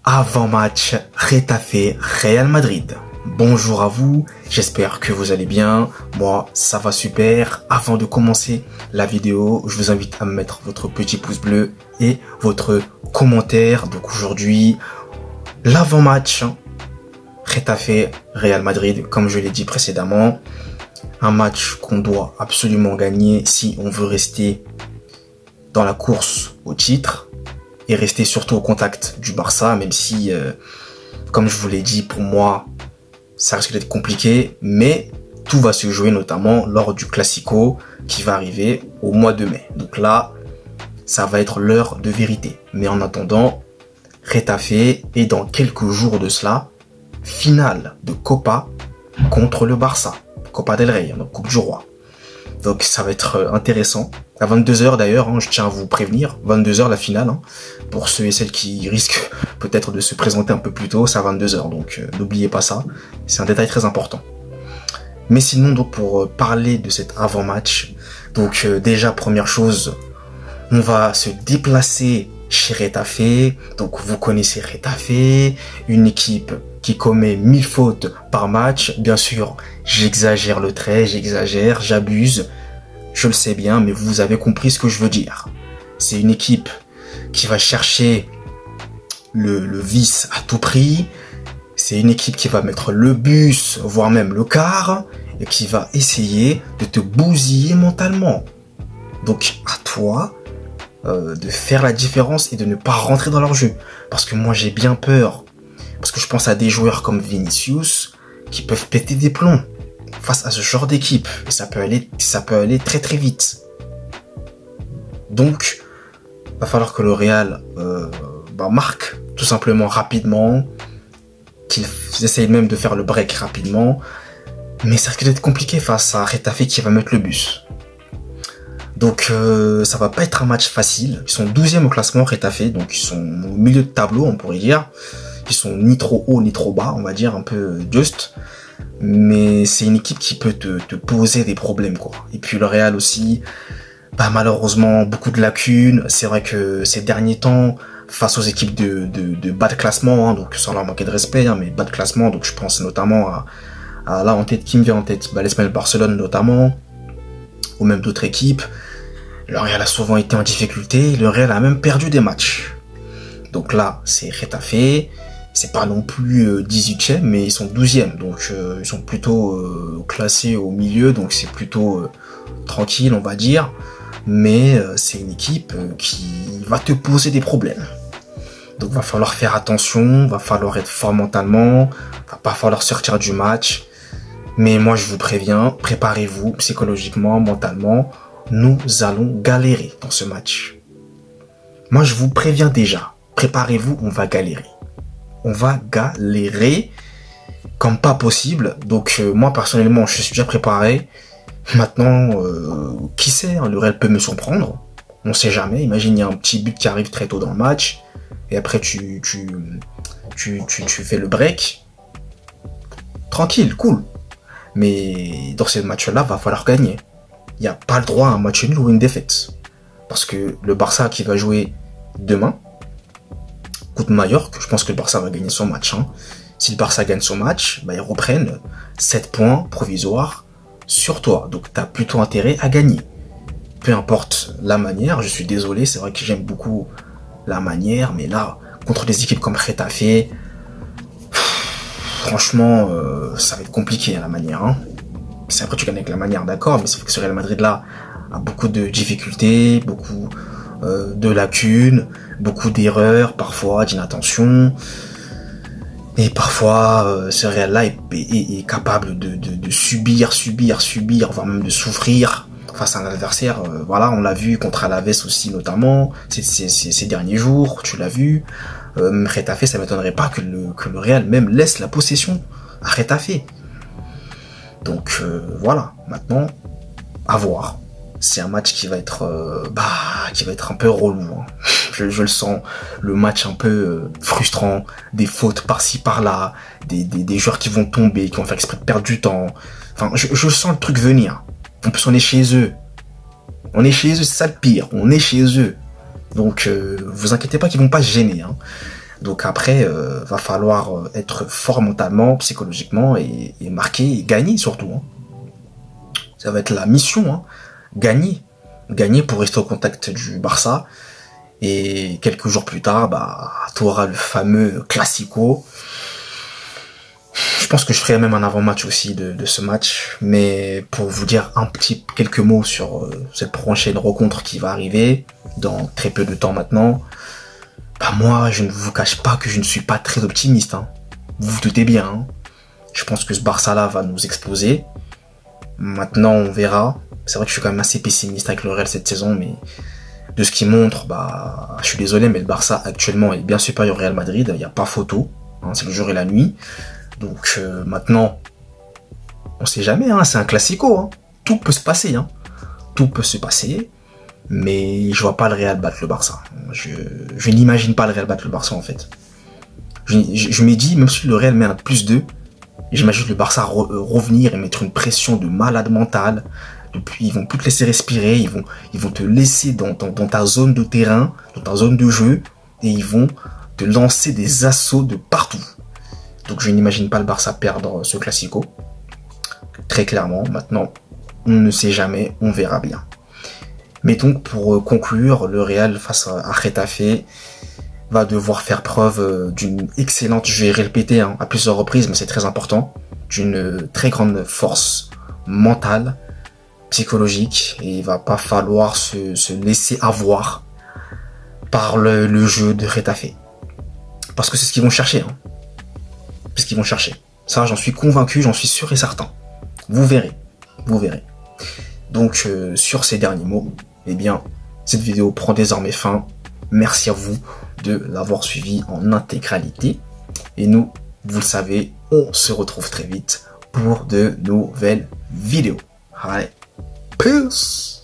Avant-match Getafe-Real Madrid. Bonjour à vous, j'espère que vous allez bien. Moi, ça va super. Avant de commencer la vidéo, je vous invite à mettre votre petit pouce bleu et votre commentaire. Donc aujourd'hui, l'avant-match Getafe-Real Madrid, comme je l'ai dit précédemment. Un match qu'on doit absolument gagner si on veut rester dans la course au titre et rester surtout au contact du Barça, même si, comme je vous l'ai dit, pour moi, ça risque d'être compliqué, mais tout va se jouer notamment lors du Classico qui va arriver au mois de mai. Donc là, ça va être l'heure de vérité. Mais en attendant, Getafe est dans quelques jours de cela, finale de Copa contre le Barça. Copa del Rey, donc Coupe du Roi. Donc ça va être intéressant. À 22 h d'ailleurs, je tiens à vous prévenir, 22 h la finale, pour ceux et celles qui risquent peut-être de se présenter un peu plus tôt, c'est à 22 h, donc n'oubliez pas ça, c'est un détail très important. Mais sinon, donc pour parler de cet avant-match, donc déjà première chose, on va se déplacer chez Getafe. Donc vous connaissez Getafe, une équipe qui commet 1000 fautes par match. Bien sûr, j'exagère le trait, j'abuse. Je le sais bien, mais vous avez compris ce que je veux dire. C'est une équipe qui va chercher le vice à tout prix. C'est une équipe qui va mettre le bus, voire même le quart, et qui va essayer de te bousiller mentalement. Donc à toi de faire la différence et de ne pas rentrer dans leur jeu. Parce que moi j'ai bien peur. Parce que je pense à des joueurs comme Vinicius qui peuvent péter des plombs face à ce genre d'équipe. Et ça peut aller très très vite. Donc, va falloir que le Real marque tout simplement rapidement, qu'ils essayent même de faire le break rapidement. Mais ça risque d'être compliqué face à Getafe qui va mettre le bus. Donc ça va pas être un match facile. Ils sont 12e au classement Getafe, donc ils sont au milieu de tableau, on pourrait dire. Ils sont ni trop haut ni trop bas, on va dire, un peu juste. Mais c'est une équipe qui peut te poser des problèmes, quoi. Et puis le Real aussi, malheureusement, beaucoup de lacunes. C'est vrai que ces derniers temps, face aux équipes de bas de classement, donc sans leur manquer de respect, mais bas de classement, donc je pense notamment à là en tête, qui me vient en tête, l'Espagnol Barcelone notamment, ou même d'autres équipes. Le Real a souvent été en difficulté, le Real a même perdu des matchs. Donc là, c'est Getafe, c'est pas non plus 18e, mais ils sont 12e, donc ils sont plutôt classés au milieu, donc c'est plutôt tranquille, on va dire. Mais c'est une équipe qui va te poser des problèmes. Donc va falloir faire attention, va falloir être fort mentalement, va pas falloir sortir du match. Mais moi je vous préviens, préparez-vous psychologiquement, mentalement, nous allons galérer dans ce match. Moi je vous préviens déjà, préparez-vous, on va galérer. On va galérer comme pas possible. Donc moi personnellement je suis déjà préparé. Maintenant, qui sait, le Real peut me surprendre. On sait jamais. Imagine il y a un petit but qui arrive très tôt dans le match et après tu fais le break. Tranquille, cool. Mais dans ce match-là, va falloir gagner. Il n'y a pas le droit à un match nul ou une défaite. Parce que le Barça qui va jouer demain contre Mallorca, je pense que le Barça va gagner son match. Si le Barça gagne son match, ils reprennent 7 points provisoires sur toi. Donc tu as plutôt intérêt à gagner. Peu importe la manière, je suis désolé, c'est vrai que j'aime beaucoup la manière, mais là, contre des équipes comme Getafe, franchement, ça va être compliqué la manière. C'est après tu gagnes avec la manière, d'accord, mais c'est vrai que ce Real Madrid là a beaucoup de difficultés, beaucoup de lacunes, beaucoup d'erreurs, parfois d'inattention. Et parfois, ce Real là est capable de subir, voire même de souffrir face à un adversaire. Voilà, on l'a vu contre Alaves aussi notamment, ces derniers jours, tu l'as vu. Getafe, ça m'étonnerait pas que le Real même laisse la possession à Getafe. Donc voilà, maintenant, à voir. C'est un match qui va être un peu relou. Je le sens, le match un peu frustrant, des fautes par-ci par-là, des joueurs qui vont tomber, qui vont faire exprès de perdre du temps. Enfin, je sens le truc venir. En plus, on est chez eux. C'est ça le pire. On est chez eux. Donc, vous inquiétez pas qu'ils vont pas se gêner. Donc après, va falloir être fort mentalement, psychologiquement et marquer et gagner surtout. Hein. Ça va être la mission, hein. Gagner pour rester au contact du Barça. Et quelques jours plus tard, bah, tu auras le fameux Classico. Je pense que je ferai même un avant-match aussi de ce match. Mais pour vous dire quelques mots sur cette prochaine rencontre qui va arriver dans très peu de temps maintenant. Bah moi, je ne vous cache pas que je ne suis pas très optimiste. Hein. Vous vous doutez bien. Hein. Je pense que ce Barça-là va nous exploser. Maintenant, on verra. C'est vrai que je suis quand même assez pessimiste avec le Real cette saison, mais de ce qu'il montre, bah, je suis désolé, mais le Barça actuellement est bien supérieur au Real Madrid. Il n'y a pas photo. Hein, c'est le jour et la nuit. Donc maintenant, on sait jamais. Hein, c'est un classico. Hein. Tout peut se passer. Hein. Tout peut se passer. Mais je vois pas le Real battre le Barça. Je n'imagine pas le Real battre le Barça en fait. Je me dis, même si le Real met un +2, j'imagine le Barça revenir et mettre une pression de malade mental. Depuis, ils vont plus te laisser respirer, ils vont te laisser dans ta zone de terrain, dans ta zone de jeu, et ils vont te lancer des assauts de partout. Donc je n'imagine pas le Barça perdre ce Classico. Très clairement, maintenant, on ne sait jamais, on verra bien. Mais donc, pour conclure, le Real face à Getafe va devoir faire preuve d'une excellente, je vais répéter hein, à plusieurs reprises, mais c'est très important, d'une très grande force mentale, psychologique, et il va pas falloir se laisser avoir par le jeu de Getafe. Parce que c'est ce qu'ils vont chercher. Hein. C'est ce qu'ils vont chercher. Ça, j'en suis convaincu, j'en suis sûr et certain. Vous verrez. Vous verrez. Donc, sur ces derniers mots, eh bien, cette vidéo prend désormais fin. Merci à vous de l'avoir suivi en intégralité. Et nous, vous le savez, on se retrouve très vite pour de nouvelles vidéos. Allez, peace!